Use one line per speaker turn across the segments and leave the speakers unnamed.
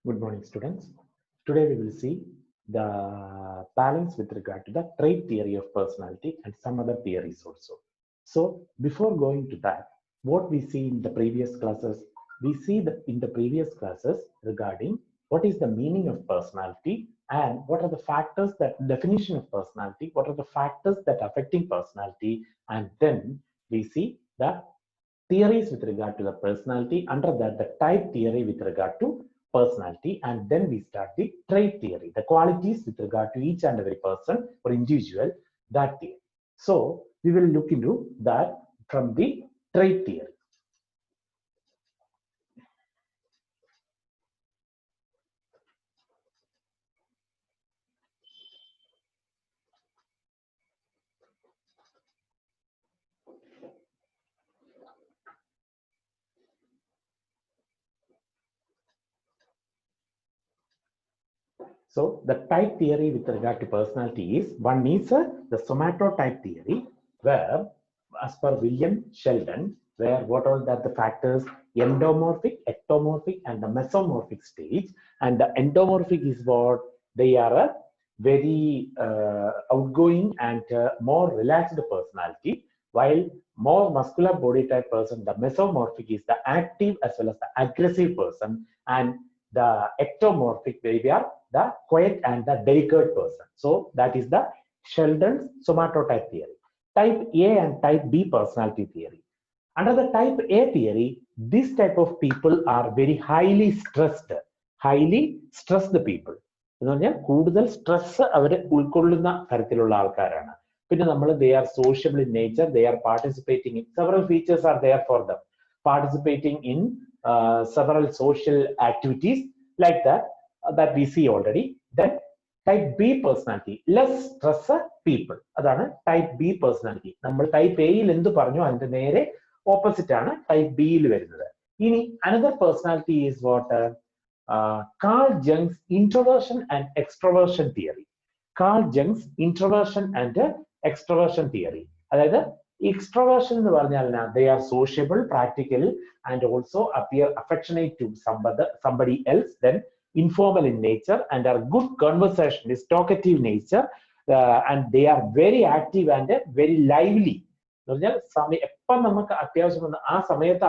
Good morning, students. Today we will see the balance with regard to the trait theory of personality and some other theories also. So before going to that, what we see in the previous classes, we see that in the previous classes regarding what is the meaning of personality and what are the factors that definition of personality, what are the factors that affecting personality, and then we see the theories with regard to the personality, under that the type theory with regard to personality, and then we start the trait theory, the qualities with regard to each and every person or individual, that theory. So we will look into that from the trait theory. So the type theory with regard to personality is, one is the somatotype theory, where as per William Sheldon, where what all that the factors endomorphic, ectomorphic, and the mesomorphic stage. And the endomorphic is what they are a very outgoing and more relaxed personality, while more muscular body type person, the mesomorphic is the active as well as the aggressive person, and the ectomorphic behavior, the quiet and the delicate person. So that is the Sheldon's somatotype theory. Type A and type B personality theory. Under the type A theory, this type of people are very highly stressed people. എന്ന് പറഞ്ഞാൽ കൂടുതൽ stress അവർ ഉൾക്കൊള്ളുന്ന തരത്തിലുള്ള ആൾക്കാരാണ്. പിന്നെ നമ്മൾ they are sociable in nature, they are participating in several features are there for them, participating in several social activities like that we see already. Then type B personality, less stress people, അതാണ് type B personality. നമ്മൾ type A യിൽ എന്ത് പറഞ്ഞു അതിന്റെ നേരെ opposite ആണ് type B യിൽ വരുന്നത്. ഇനി another personality is what Carl Jung's introversion and extroversion theory. Carl Jung's introversion and extroversion theory. അതായത് extroversion എന്ന് പറഞ്ഞാൽ they are sociable, practical, and also appear affectionate to somebody else, then informal in nature and are good conversationalist, talkative nature, and they are very active and very lively. എന്ന് പറഞ്ഞാൽ എപ്പം നമുക്ക് അത്യാവശ്യം വന്ന ആ സമയത്ത്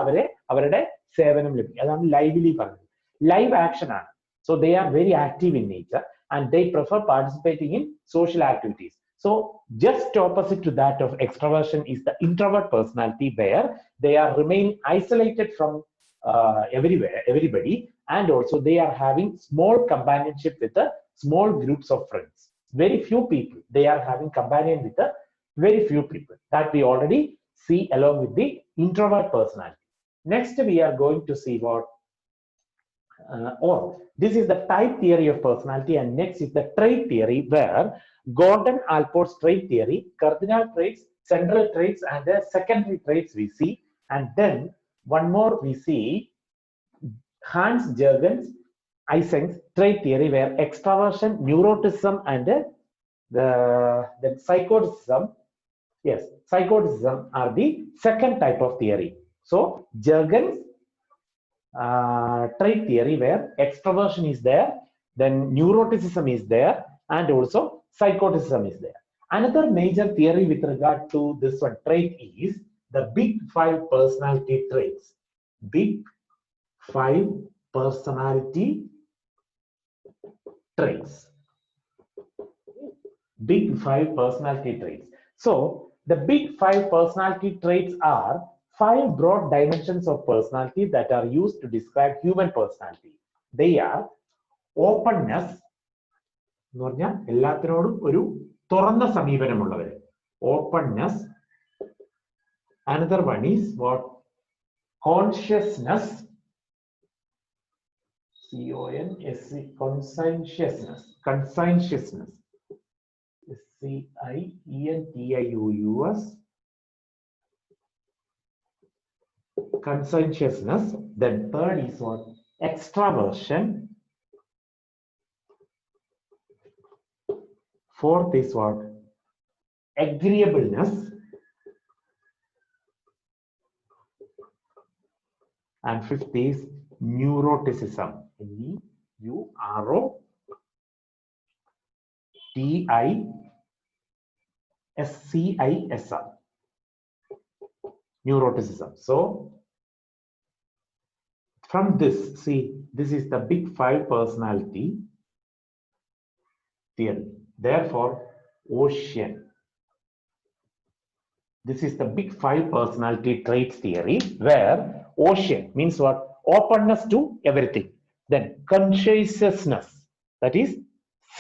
അവരുടെ സേവനം ലഭിക്കും. അതാണ് ലൈവ്ലി പറഞ്ഞത്. ലൈവ് ആക്ഷൻ ആണ്. So they are very active in nature and they prefer participating in social activities. So just opposite to that of extroversion is the introvert personality, where they are remain isolated from everybody, and also they are having small companionship with the small groups of friends. Very few people they are having companion with the very few people, that we already see along with the introvert personality. Next we are going to see what this is the type theory of personality, and next is the trait theory, where Gordon Allport's trait theory, cardinal traits, central traits, and the secondary traits we see. And then one more we see Hans Jürgens Eysenck's trait theory, where extraversion, neuroticism, and the psychoticism are the second type of theory. So Jürgens trait theory, where extroversion is there, then neuroticism is there, and also psychoticism is there. Another major theory with regard to this one trait is the big five personality traits. Big five personality traits. Big five personality traits. So the big five personality traits are five broad dimensions of personality that are used to describe human personality. They are openness, എന്ന് പറഞ്ഞാൽ എല്ലാത്തിനോടും ഒരു തുറന്ന സമീപനമുള്ളവർ, openness. Another one is what? Consciousness, conscientiousness, conscientiousness, CIENTIOUS, conscientiousness. Then third is what? Extraversion. Fourth is what? Agreeableness. And fifth is neuroticism. Neuroticism. Neuroticism. So from this, see, this is the big five personality theory. Therefore, ocean. This is the big five personality traits theory, where ocean means what? Openness to everything. Then conscientiousness, that is C,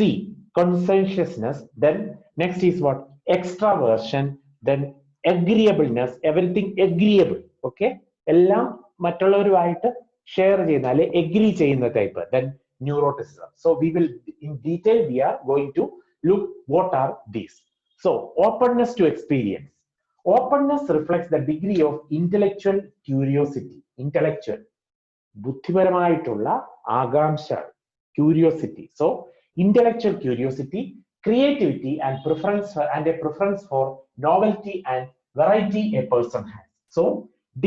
conscientiousness. Then next is what? Extraversion. Then agreeableness, everything agreeable. Okay, എല്ലാം മറ്റുള്ളവരുമായിട്ട് share ചെയ്യുന്ന അല്ലെ agree ചെയ്യുന്ന type. Then neuroticism. So we will in detail we are going to look what are these. So openness to experience. Openness reflects the degree of intellectual curiosity. Intellectual, ബുദ്ധിപരമായിട്ടുള്ള ആകാംക്ഷ, curiosity. So intellectual curiosity, creativity, and a preference for novelty and variety a person has. So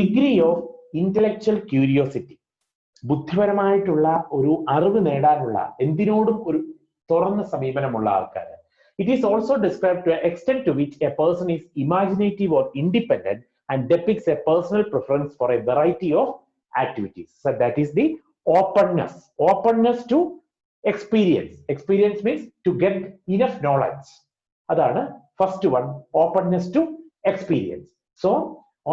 degree of intellectual curiosity, ബുദ്ധിപരമായിട്ടുള്ള ഒരു അറിവ് നേടാനുള്ള എന്തിനോടും ഒരു തുറന്ന സമീപനമുള്ള ആൾക്കാർ. It is also described to an extent to which a person is imaginative or independent and depicts a personal preference for a variety of activities. So that is the openness. Openness to experience. Experience means to get enough knowledge. Adana first one, openness to experience. So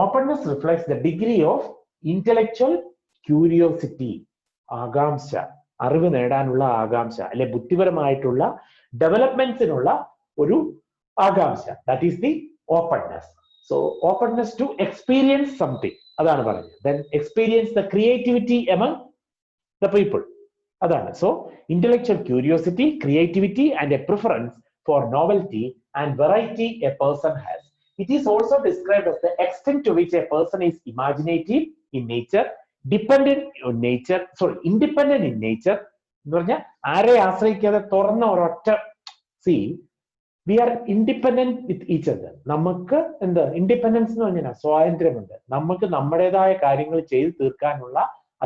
openness reflects the degree of intellectual curiosity. ആകാംക്ഷ, അറിവ് നേടാനുള്ള ആകാംക്ഷ അല്ലെ ബുദ്ധിപരമായിട്ടുള്ള ഡെവലപ്മെന്റ്സിനുള്ള ഒരു ആകാംക്ഷ. That is the openness. So openness to experience something, അതാണ് പറഞ്ഞത്. Then experience the creativity among the people, അതാണ്. So intellectual curiosity, creativity and a preference for novelty and variety a person has. It is also described as the extent to which a person is imaginative in nature, independent in nature. എന്ന് പറഞ്ഞാൽ ആരെ ആശ്രയിക്കാതെ തുറന്ന ഒരൊറ്റ. See, we are independent with each other. നമുക്ക് എന്ത് independence എന്ന് പറഞ്ഞാൽ സ്വാതന്ത്ര്യമുണ്ട്. നമുക്ക് നമ്മുടേതായ കാര്യങ്ങൾ ചെയ്ത് തീർക്കാനുള്ള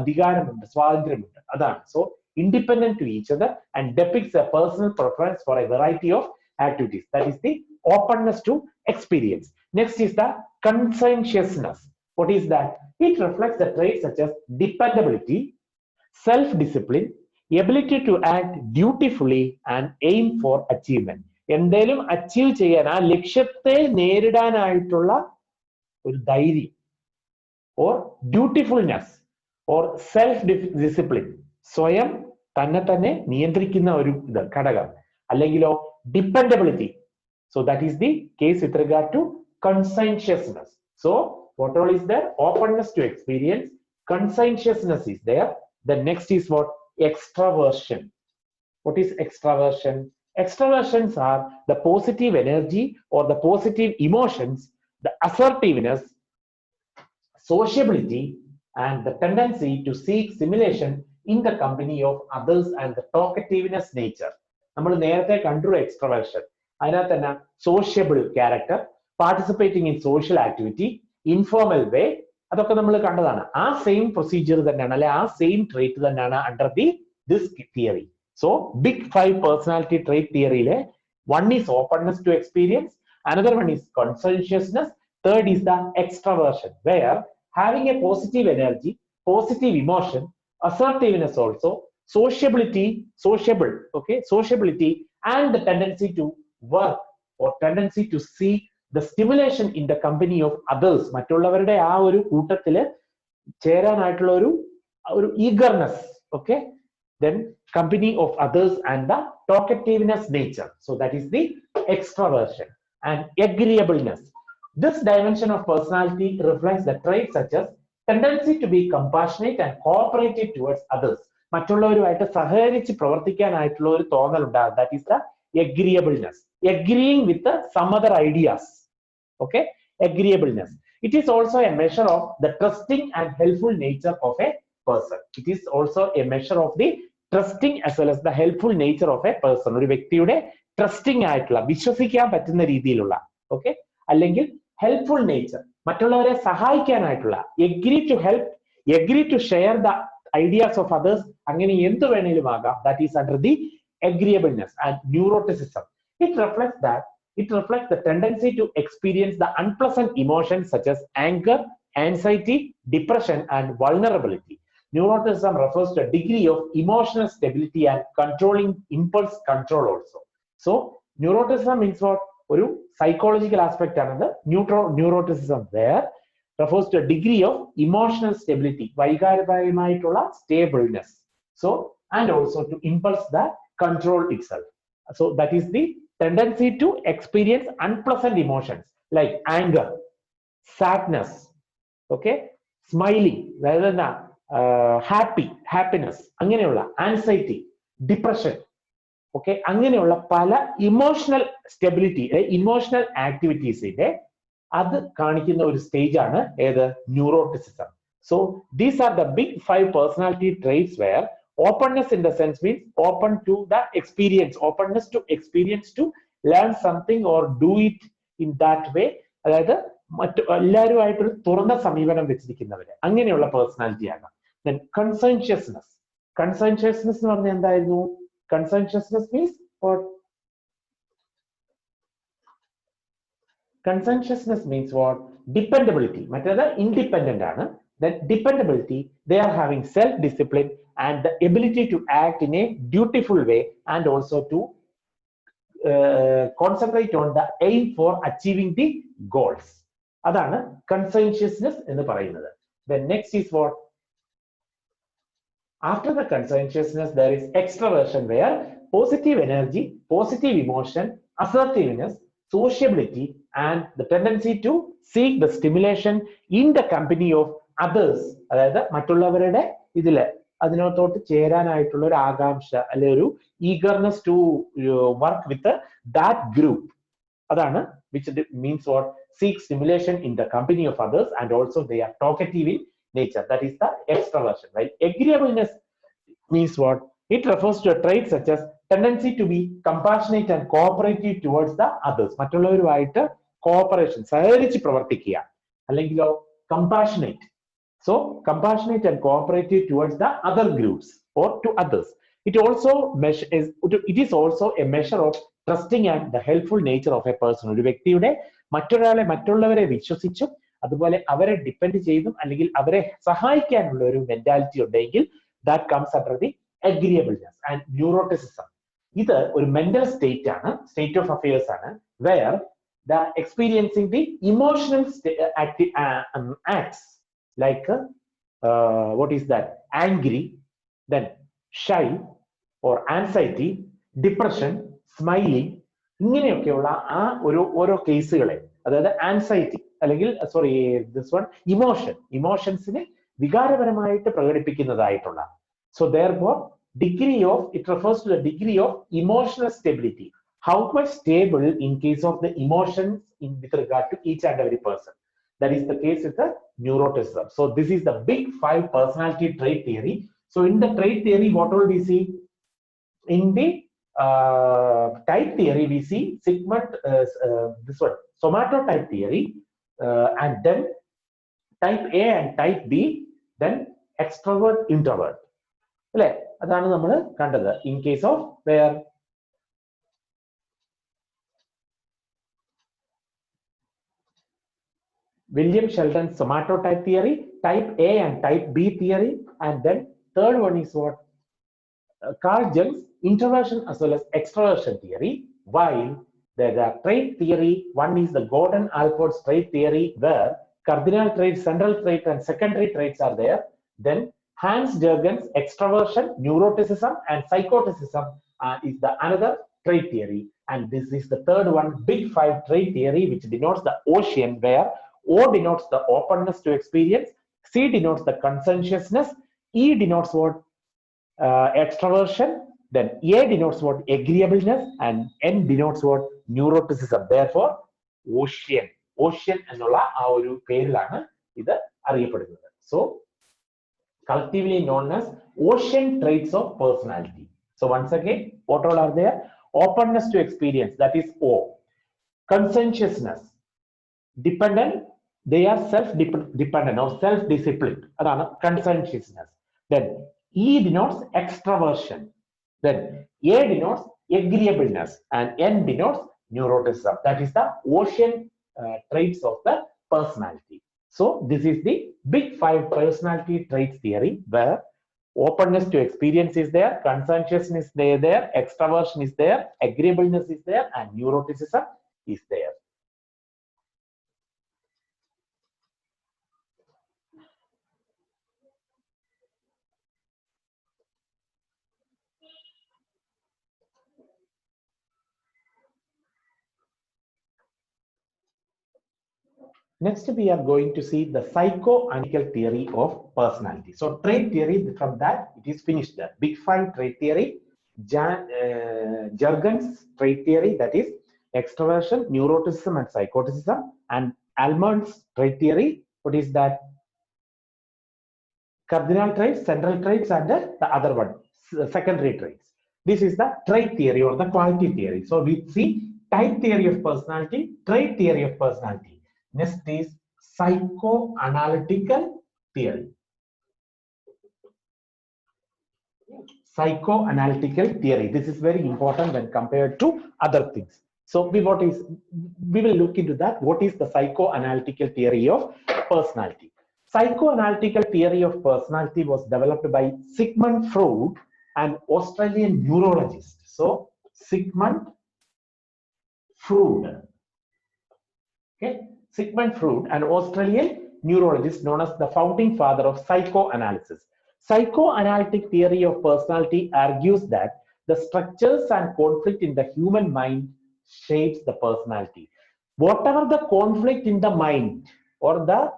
അധികാരമുണ്ട്, സ്വാതന്ത്ര്യമുണ്ട്, അതാണ്. So independent to each other and depicts a personal preference for a variety of activities. That is the openness to experience. Next is the conscientiousness. What is that? It reflects the traits such as dependability, self-discipline, ability to act dutifully and aim for achievement. എന്തെങ്കിലും achieve ചെയ്യാൻ, ആ ലക്ഷ്യത്തെ നേരിടാനായിട്ടുള്ള ഒരു ധൈര്യം, or ഡ്യൂട്ടിഫുൾനെസ്, or self discipline, സ്വയം തന്നെ നിയന്ത്രിക്കുന്ന ഒരു ഘടകം. അല്ലെങ്കിലോ dependability. So that is the case with regard to conscientiousness. So what all is there? Openness to experience, conscientiousness is there. The next is what? Extraversion. What is extraversion? Extraversions are the positive energy or the positive emotions, the assertiveness, sociability, and the tendency to seek simulation in the company of others and the talkativeness nature. നമ്മൾ നേരത്തെ കണ്ടു extraversion. അതിനകത്ത് തന്നെ sociable character, participating in social activity, informal way, അതൊക്കെ നമ്മൾ കണ്ടതാണ്. ആ same procedure തന്നെയാണ്, അല്ലെ ആ സെയിം ട്രേറ്റ് തന്നെയാണ് under this theory. So big five personality trait തിയറിയിലെ one is openness to experience, another one is conscientiousness, third is the extraversion, where having a positive energy, positive emotion, assertiveness also, sociability, and the tendency to work or tendency to seek the stimulation in the company of others. മറ്റുള്ളവരുടെ ആ ഒരു കൂട്ടത്തിൽ ചേരാനായിട്ടുള്ള ഒരു eagerness. Okay, then company of others and the talkativeness nature. So that is the extraversion. And agreeableness. This dimension of personality reflects the traits such as tendency to be compassionate and cooperative towards others. മറ്റുള്ളവരുമായിട്ട് സഹകരിച്ച് പ്രവർത്തിക്കാനായിട്ടുള്ള ഒരു തോന്നൽ ഉണ്ടാകും. That is the agreeableness. Agreeing with some other ideas. Okay, agreeableness. It is also a measure of the trusting and helpful nature of a person. It is also a measure of the trusting as well as the helpful nature of a person. ഒരു വ്യക്തിയുടെ trusting ആയിട്ടുള്ള, വിശ്വസിക്കാൻ പറ്റുന്ന രീതിയിലുള്ള, okay, അല്ലെങ്കിൽ helpful nature, മറ്റുള്ളവരെ സഹായിക്കാനായിട്ടുള്ള, agree to help, agree to share the ideas of others അങ്ങനെ എന്ത് വേണേലും ആകാം. That is under the agreeableness. And neuroticism, it reflects the tendency to experience the unpleasant emotions such as anger, anxiety, depression, and vulnerability. Neuroticism refers to a degree of emotional stability and controlling impulse control also. So neuroticism means what? ഒരു psychological aspect ആണത്. Neuroticism there refers to a degree of emotional stability, വൈകാരികമായിട്ടുള്ള stableness. So and also to impulse the control itself. So that is the tendency to experience unpleasant emotions like anger, sadness, okay, smiling, rather than happiness, അങ്ങനെയുള്ള anxiety, depression, okay, അങ്ങനെയുള്ള പല emotional stability, emotional ആക്ടിവിറ്റീസിന്റെ അത് കാണിക്കുന്ന ഒരു stage ആണ് ഏത്? Neuroticism. So these are the big 5 personality traits where openness in the sense means open to the experience, openness to experience, to learn something or do it in that way. അതായത് മറ്റു എല്ലാവരുമായിട്ടൊരു തുറന്ന സമീപനം വെച്ചിരിക്കുന്നവര്, അങ്ങനെയുള്ള personality ആകാം. Then conscientiousness എന്ന് പറഞ്ഞാൽ എന്തായിരുന്നു? Conscientiousness means what? Conscientiousness means what? Dependability. മറ്റേത് ഇൻഡിപെൻഡന്റ് ആണ്. Then dependability, they are having self-discipline and the ability to act in a dutiful way and also to concentrate on the aim for achieving the goals. അതാണ് conscientiousness എന്ന് പറയുന്നത്. Then next is what? After the conscientiousness, there is extraversion, where positive energy, positive emotion, assertiveness, sociability, and the tendency to seek the stimulation in the company of others. അതായത് മറ്റുള്ളവരുടെ ഇതില് അതിനകത്തോട്ട് ചേരാനായിട്ടുള്ള ഒരു ആകാംക്ഷ, അല്ലെ ഒരു eagerness to work with that group. അതാണ് which means what? Seek stimulation in the company of others, and also they are talkative in nature. That is the extraversion. Right? Agreeableness means what? It refers to a trait such as tendency to be compassionate and cooperative towards the others. മറ്റുള്ളവരുമായിട്ട് cooperation, സഹകരിച്ച് പ്രവർത്തിക്കുക, അല്ലെങ്കിലോ compassionate. So compassionate and cooperative towards the other groups or to others. It is also a measure of trusting and the helpful nature of a person. ഒരു വ്യക്തിയുടെ മറ്റുള്ളവരെ വിശ്വസിച്ചും അതുപോലെ അവരെ depend ചെയ്തും അല്ലെങ്കിൽ അവരെ സഹായിക്കാനുള്ള ഒരു മെന്റാലിറ്റി ഉണ്ടെങ്കിൽ that comes under the agreeableness. And neuroticism, ഇത് ഒരു മെന്റൽ സ്റ്റേറ്റ് ആണ്, സ്റ്റേറ്റ് ഓഫ് അഫയേഴ്സ് ആണ്, where the experiencing the emotional acts like what is that? Angry, then shy or anxiety, depression, smiling, ഇങ്ങനെയൊക്കെയുള്ള ആ ഓരോ കേസുകളെ, അതായത് ആൻസൈറ്റി അല്ലെങ്കിൽ ഇമോഷൻസിനെ വികാരപരമായിട്ട് പ്രകടിപ്പിക്കുന്നതായിട്ടുള്ള. So therefore it refers to the degree of emotional stability, how much stable in case of the emotions with regard to each and every person. That is the case with the neuroticism. So this is the big 5 personality trait theory. So in the trait theory, what will we see? In the type theory, we see this one, somatotype theory, and then type A and type B, then extrovert, introvert. അല്ലേ? അതാണ് നമ്മൾ കണ്ടത്. In case of where William Sheldon's somatotype theory, type A and type B theory, and then third one is what? Carl Jung's introversion as well as extroversion theory. While there are trait theory, one is the Gordon-Allport trait theory, where cardinal traits, central trait, and secondary traits are there. Then Hans Jürgens extroversion, neuroticism, and psychoticism is the another trait theory. And this is the third one, big 5 trait theory, which denotes the ocean, where O denotes the openness to experience, C denotes the conscientiousness, E denotes what? Extroversion, then A denotes what? Agreeableness, and N denotes what? Neuroticism. Therefore ocean എന്നുള്ള ആ ഒരു പേരിലാണ് ഇത് അറിയപ്പെടുന്നത്. So collectively known as ocean traits of personality. So once again, what all are there? Openness to experience, that is O. Conscientiousness, dependent, they are self-dependent or self-disciplined, adana conscientiousness. Then E denotes extraversion. Then A denotes agreeableness and N denotes neuroticism. That is the ocean traits of the personality. So this is the big five personality traits theory, where openness to experience is there, conscientiousness is there, extraversion is there, agreeableness is there, and neuroticism is there. Next, we are going to see the psychoanalytical theory of personality. So, trait theory, from that, it is finished there. Big five trait theory, Jurgen's trait theory, that is extroversion, neuroticism, and psychoticism, and Almond's trait theory, what is that? Cardinal traits, central traits, and the other one, secondary traits. This is the trait theory or the quality theory. So, we see type theory of personality, trait theory of personality. Next is psychoanalytical theory. Psychoanalytical theory. This is very important when compared to other things. So we will look into that. What is the psychoanalytical theory of personality? Psychoanalytical theory of personality was developed by Sigmund Freud, an Australian neurologist. So Sigmund Freud. Okay. Sigmund Freud, an Australian neurologist known as the founding father of psychoanalysis. Psychoanalytic theory of personality argues that the structures and conflict in the human mind shapes the personality. Whatever the conflict in the mind or the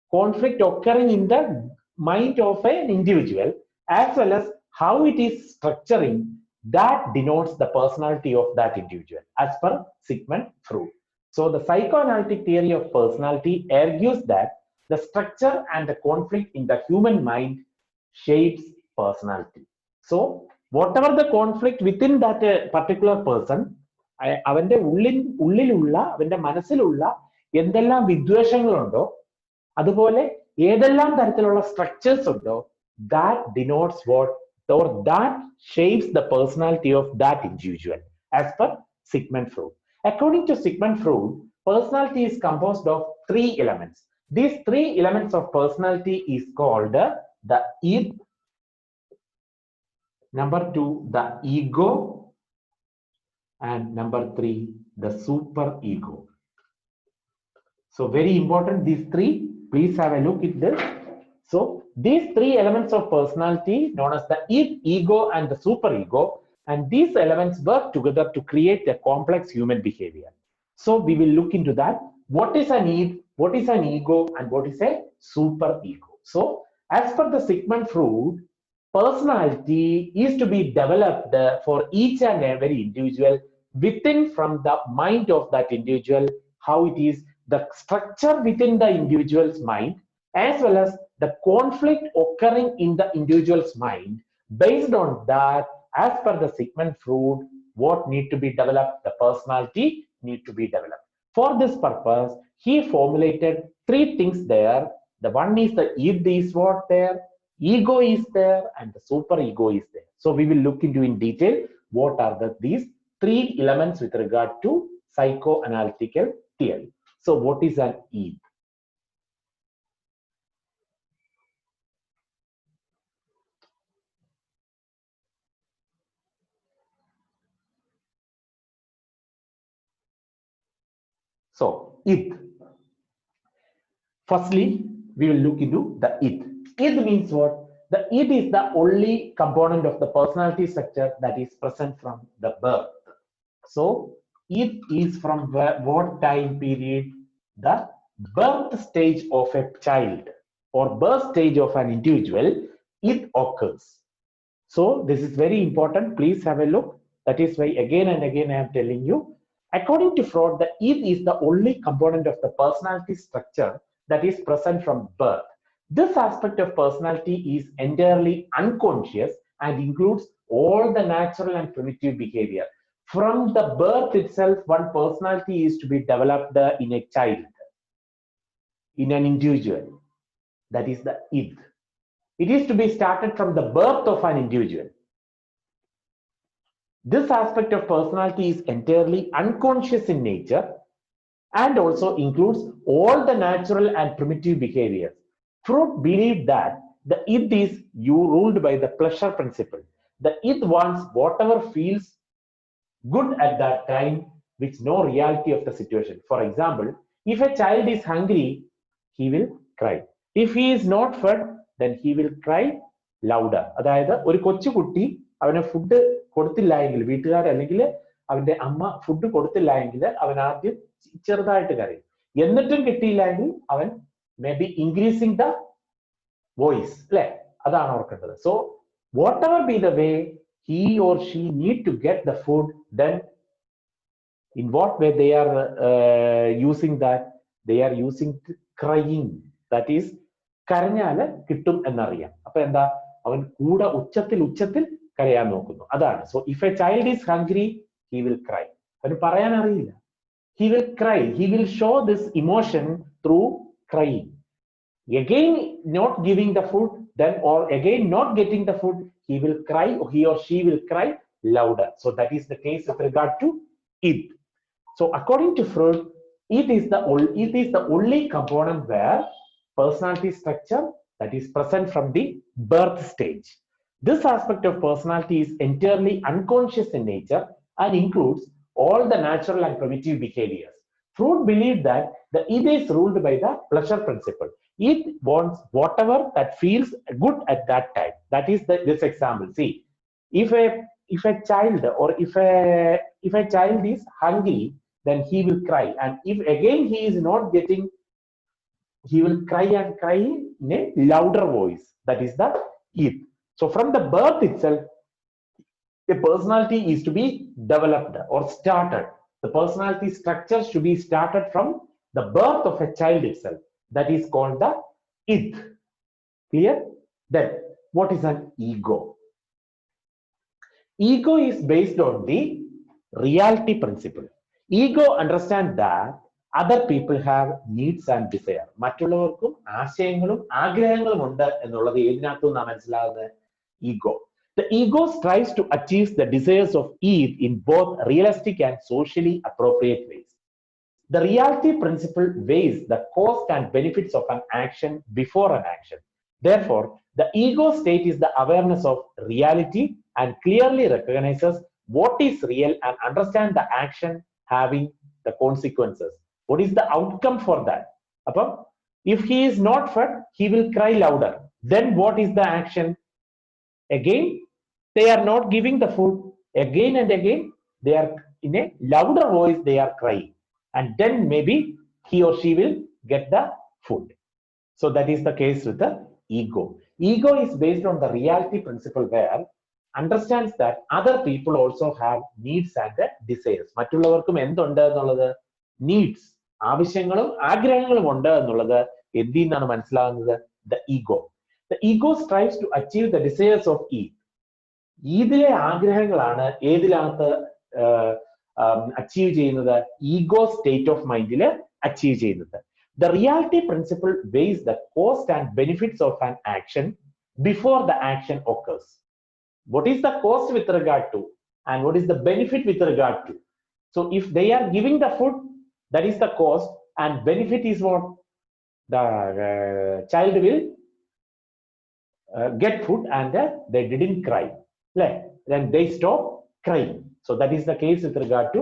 conflict occurring in the mind of an individual, as well as how it is structuring, that denotes the personality of that individual, as per Sigmund Freud. So the psychoanalytic theory of personality argues that the structure and the conflict in the human mind shapes personality. So whatever the conflict within that particular person, അവന്റെ ഉള്ളിലുള്ള അവന്റെ മനസ്സിലുള്ള എന്തെല്ലാം വിദ്വേഷങ്ങളുണ്ടോ, അതുപോലെ ഏതെല്ലാം തരത്തിലുള്ള structures ഉണ്ടോ, that denotes what, or that shapes the personality of that individual, as per Sigmund Freud. According to Sigmund Freud, personality is composed of three elements. These three elements of personality is called the id, number two, the ego, and number three, the super ego. So very important, these three, please have a look at this. So these three elements of personality known as the id, ego, and the super ego, and these elements work together to create a complex human behavior. So we will look into that. What is an id, what is an ego, and what is a super ego? So as per the Sigmund Freud, personality is to be developed for each and every individual within from the mind of that individual, how it is the structure within the individual's mind, as well as the conflict occurring in the individual's mind. Based on that, as per the Sigmund Freud, what need to be developed? The personality need to be developed. For this purpose, he formulated three things there. The one is the id is what there, ego is there, and the super ego is there. So we will look into in detail what are these three elements with regard to psychoanalytical theory. So what is an id? So id. Firstly, we will look into the id. Id means what? The id is the only component of the personality structure that is present from the birth. So id is from what time period? The birth stage of a child or birth stage of an individual, id occurs. So this is very important. Please have a look. That is why again and again I am telling you. According to Freud, the id is the only component of the personality structure that is present from birth. This aspect of personality is entirely unconscious and includes all the natural and primitive behavior. From the birth itself, one personality is to be developed in a child, in an individual. That is the id. It is to be started from the birth of an individual. This aspect of personality is entirely unconscious in nature and also includes all the natural and primitive behaviors. Freud believed that the id is ruled by the pleasure principle. The id wants whatever feels good at that time, with no reality of the situation. For example, if a child is hungry, he will cry. If he is not fed, then he will cry louder. അതായത് ഒരു കൊച്ചുകുട്ടി അവന് food കൊടുത്തില്ല എങ്കിൽ, വീട്ടുകാർ അല്ലെങ്കിൽ അവന്റെ അമ്മ ഫുഡ് കൊടുത്തില്ല എങ്കിൽ അവൻ ആദ്യം ചെറുതായിട്ട് കരയും. എന്നിട്ടും കിട്ടിയില്ല എങ്കിൽ അവൻ may be increasing the voice, അല്ലെ? അതാണ് ഓർക്കേണ്ടത്. So whatever be the way he or she need to get the food, then in what way they are using that? They are using crying. That is, കരഞ്ഞാല് കിട്ടും എന്നറിയാം. അപ്പൊ എന്താ, അവൻ കൂടെ ഉച്ചത്തിൽ കരയാൻ നോക്കുന്നു. അതാണ്. So if A child is hungry, he will cry. അവന് പറയാൻ അറിയില്ല, he will cry. He will show this emotion through crying. Again, not giving the food, then or again not getting the food, he will cry, or he or she will cry louder. So that is the case with regard to id. So according to Freud, it is the only component where personality structure that is present from the birth stage. This aspect of personality is entirely unconscious in nature and includes all the natural and primitive behaviors. Freud believed that the id is ruled by the pleasure principle. It wants whatever that feels good at that time. That is this example. See, if a child or if a child is hungry, then he will cry, and if again he is not getting, he will cry and cry in a louder voice. That is the id. So from the birth itself, a personality is to be developed or started. The personality structure should be started from the birth of a child itself. That is called the id. Clear? Then what is an ego? Ego is based on the reality principle. Ego understands that other people have needs and desire. മറ്റുള്ളവർക്കും ആശയങ്ങളും ആഗ്രഹങ്ങളും ഉണ്ട് എന്നുള്ളത് ഏതിനകത്തും നാം മനസ്സിലാകുന്നത് ego. The ego strives to achieve the desires of id in both realistic and socially appropriate ways. The reality principle weighs the cost and benefits of an action before an action. Therefore, the ego state is the awareness of reality and clearly recognizes what is real and understands the action having the consequences. What is the outcome for that? If he is not fed, he will cry louder. Then what is the action? Again, they are not giving the food. Again and again, they are in a louder voice, they are crying. And then maybe he or she will get the food. So that is the case with the ego. Ego is based on the reality principle, where understands that other people also have needs and desires. മറ്റുള്ളവർക്കും എന്തുണ്ട് എന്നുള്ളത്, needs, ആവശ്യങ്ങളും ആഗ്രഹങ്ങളും ഉണ്ട് എന്നുള്ളത് എന്തിൽ നിന്നാണ് മനസ്സിലാകുന്നത്? The ego. The ego strives to achieve the desires of id. ഇതിലെ ആഗ്രഹങ്ങളാണ് ഏതിനകത്ത് അച്ചീവ് ചെയ്യുന്നത്? ഈഗോ സ്റ്റേറ്റ് ഓഫ് മൈൻഡിൽ അച്ചീവ് ചെയ്യുന്നത്. The reality principle weighs the cost and benefits of an action before the action occurs. What is the cost with regard to, and what is the benefit with regard to? So if they are giving the food, that is the cost, and benefit is what? The child will get food and they didn't cry. Then they stop crying. So that is the case with regard to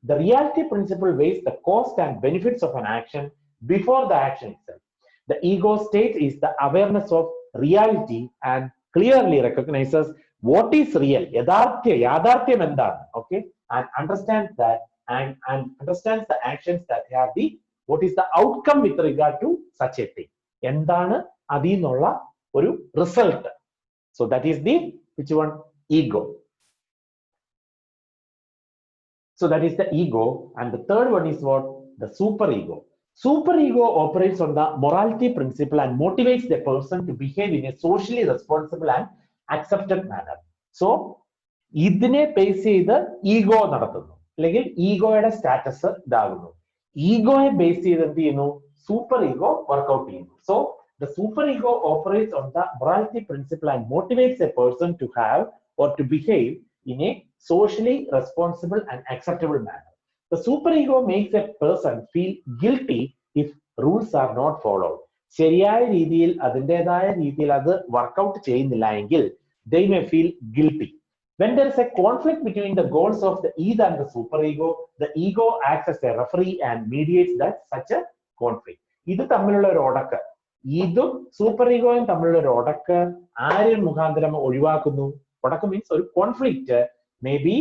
the reality principle weighs the cost and benefits of an action before the action itself. The ego state is the awareness of reality and clearly recognizes what is real, yadarthyam endana, okay, and understands that and understands the actions that have the, what is the outcome with regard to such a thing, endana adinnulla oru result. So that is the which one? Ego. So that is the ego. And the third one is what? The superego. Superego operates on the morality principle and motivates the person to behave in a socially responsible and accepted manner. So ഇതിനെ base ചെയ്ത് ego നടത്തുന്നു, അല്ലെങ്കിൽ ഈഗോയുടെ status ഇതാകുന്നു. ഈഗോയെ base ചെയ്ത് എന്ത് ചെയ്യുന്നു? Super ego workout ചെയ്യുന്നു. So The superego operates on the morality principle and motivates a person to have or to behave in a socially responsible and acceptable manner. The superego makes a person feel guilty if rules are not followed. ശരിയായ രീതിയിൽ അതിൻ്റെതായ രീതിയിൽ അത് workout ചെയ്യുന്നില്ല എങ്കിൽ they may feel guilty. When there is a conflict between the goals of the ego and the ego acts as a referee and mediates that such a conflict. ഇത് തമ്മിലുള്ള ഒരു ഉടക്ക്, ഇതും സൂപ്പർ ഈഗോയും തമ്മിലുള്ള ഒരു ഉടക്ക് ആര് മുഖാന്തരം ഒഴിവാക്കുന്നു? ഉടക്ക് മീൻസ് ഒരു conflict. May be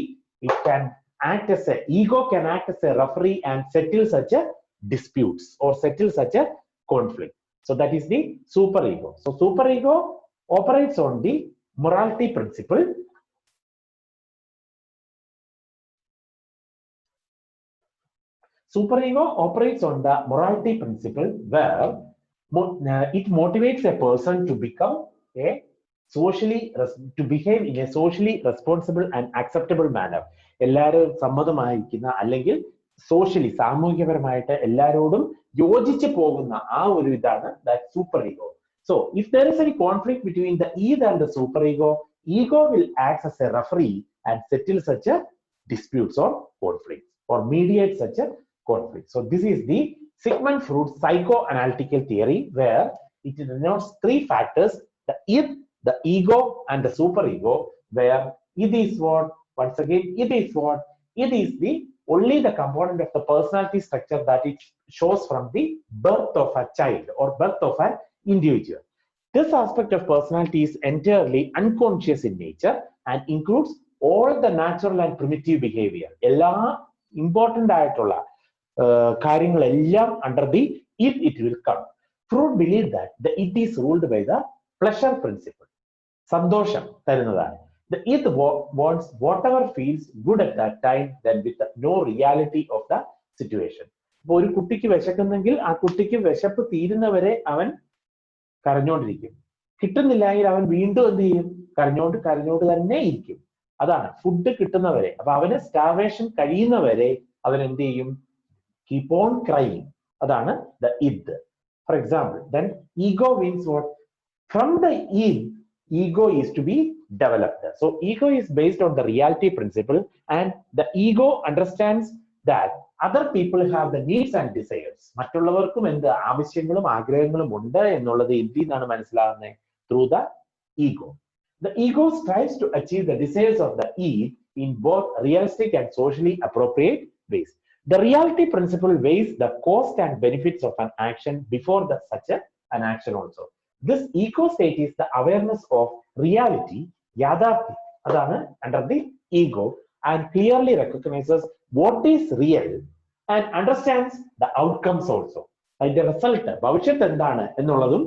it can act as a ego can act as a referee and settle such a disputes or settle such a conflict. So that is the superego. So superego operates on the morality principle. Superego operates on the morality principle where it motivates a person to become a to behave in a socially responsible and acceptable manner. എല്ലാവരും സമ്മതമായിരിക്കുന്ന അല്ലെങ്കിൽ socially സാമൂഹികപരമായിട്ട് എല്ലാവരോടും യോജിച്ച് പോകുന്ന ആ ഒരു ഇതാണ് that super ego. So if there is any conflict between the ego and the superego, ego will act as a referee and settle such a disputes or conflicts or mediate such a conflict. So this is the Sigmund Freud psychoanalytical theory where it denotes three factors: the id, the ego, and the superego. Where id is what? Once again, id is what? Id is the only the component of the personality structure that it shows from the birth of a child or birth of an individual. This aspect of personality is entirely unconscious in nature and includes all the natural and primitive behavior. എല്ലാ important ആയിട്ടുള്ള കാര്യങ്ങളെല്ലാം under the id it will come. Freud believed that the id is ruled by the pleasure principle. സന്തോഷം തരുന്നതാണ്. The id wants whatever feels good at that time, then with no reality of the situation. ഇപ്പോൾ ഒരു കുട്ടിക്ക് വിശക്കുന്നെങ്കിൽ ആ കുട്ടിക്ക് വിശപ്പ് തീരുന്നവരെ അവൻ കരഞ്ഞോണ്ടിരിക്കും. കിട്ടുന്നില്ലെങ്കിൽ അവൻ വീണ്ടും എന്ത് ചെയ്യും? കരഞ്ഞോണ്ട് തന്നെ ഇരിക്കും. അതാണ് ഫുഡ് കിട്ടുന്നവരെ. അപ്പൊ അവന് സ്റ്റാർവേഷൻ കഴിയുന്നവരെ അവൻ എന്ത് ചെയ്യും? Keep on crying. അതാണ് the id. For example, then ego means what? From the id, ego is to be developed. So ego is based on the reality principle and the ego understands that other people have the needs and desires. മറ്റുള്ളവർക്കും എന്ത് ആവശ്യങ്ങളും ആഗ്രഹങ്ങളും ഉണ്ട് എന്നുള്ളത് ഇതിൽ നിന്നാണ് മനസ്സിലാകുന്നത്. Through the ego. The ego strives to achieve the desires of the id in both realistic and socially appropriate ways. The reality principle weighs the cost and benefits of an action before such an action also. This ego state is the awareness of reality, yadharthi, adana under the ego, and clearly recognizes what is real and understands the outcomes also. And the result, bhavishyat endana ennulladum,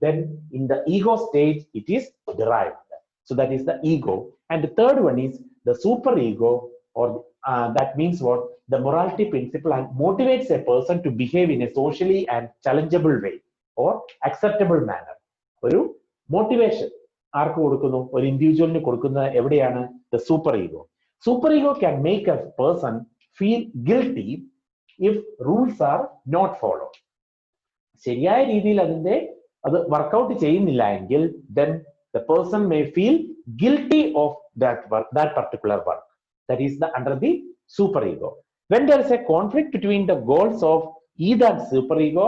then in the ego stage it is derived. So that is the ego. And the third one is the superego, or that means what? The morality principle and motivates a person to behave in a socially and challengeable way or acceptable manner. ഒരു motivation ആർക്ക് കൊടുക്കുന്നു? ഒരു ഇൻഡിവിജ്വലിന് കൊടുക്കുന്നത് എവിടെയാണ്? The superego. Superego can make a person feel guilty if rules are not followed. ശരിയായ രീതിയിൽ അത് workout ചെയ്യുന്നില്ല എങ്കിൽ then the person may feel guilty of that work, that particular work. That is under the superego. When there is a conflict between the goals of id and superego,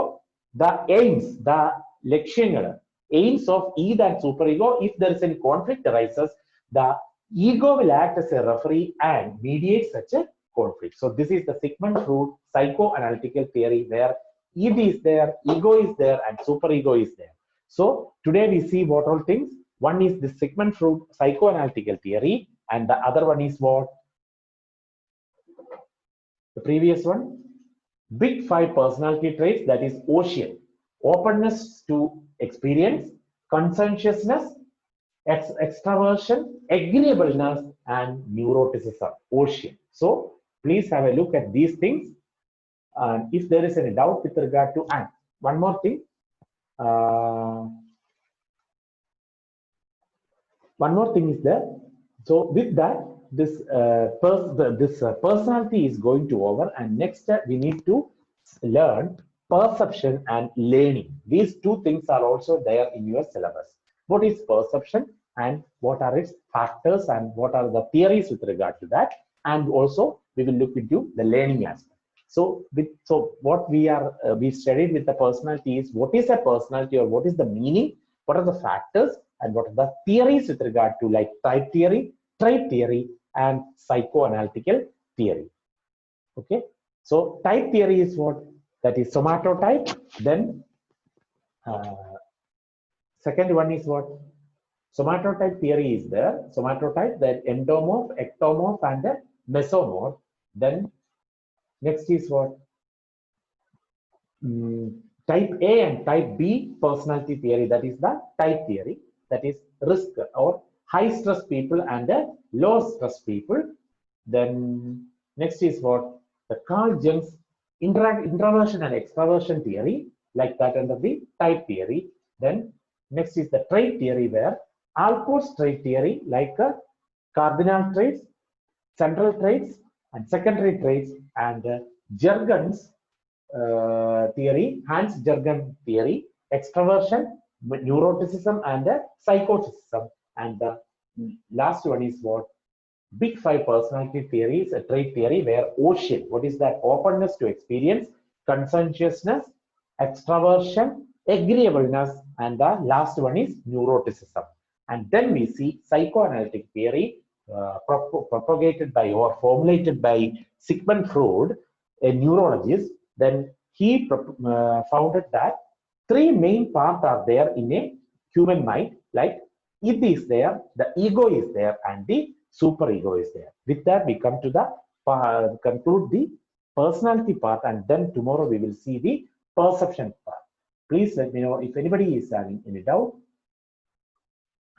the aims, the ലക്ഷ്യങ്ങൾ, aims of id and superego, if there is any conflict arises, the ego will act as a referee and mediate such a conflict. So this is the Sigmund Freud psychoanalytical theory where id is there, ego is there, and superego is there. So today we see what all things. One is the Sigmund Freud psychoanalytical theory, and the other one is what? The previous one, big 5 personality traits, that is ocean: openness to experience, conscientiousness, extraversion, agreeableness, and neuroticism. Ocean. So please have a look at these things, and if there is any doubt with regard to, and one more thing, is there. So with that, this personality is going to over, and next we need to learn perception and learning. These two things are also there in your syllabus. What is perception and what are its factors and what are the theories with regard to that? And also we will look into the learning aspect. So what we studied with the personality is what is a personality or what is the meaning, what are the factors, and what are the theories with regard to like type theory, trait theory, and psychoanalytical theory. Okay, so type theory is what? That is somatotype. Then second one is what? Somatotype theory is there. Somatotype, then endomorph, ectomorph, and then mesomorph. Then next is what? Type A and type B personality theory. That is the type theory. That is risk or high stress people and the low stress people. Then next is what? The Carl Jung's introversion and extraversion theory, like that under the type theory. Then next is the trait theory, where Alport's trait theory, like cardinal traits, central traits, and secondary traits, and Jurgen's theory, Hans Jurgen theory, extraversion, neuroticism, and psychoticism. And the last one is what? Big Five personality theory is a trait theory where ocean, what is that? Openness to experience, conscientiousness, extraversion, agreeableness, and the last one is neuroticism. And then we see psychoanalytic theory propagated by or formulated by Sigmund Freud, a neurologist. Then he founded that three main parts are there in a human mind, like id is there, the ego is there, and the superego is there. With that, we come to the conclude the personality part, and then tomorrow we will see the perception part. Please let me know if anybody is having any doubt,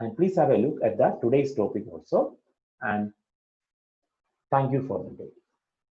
and please have a look at the today's topic also. And thank you for the day.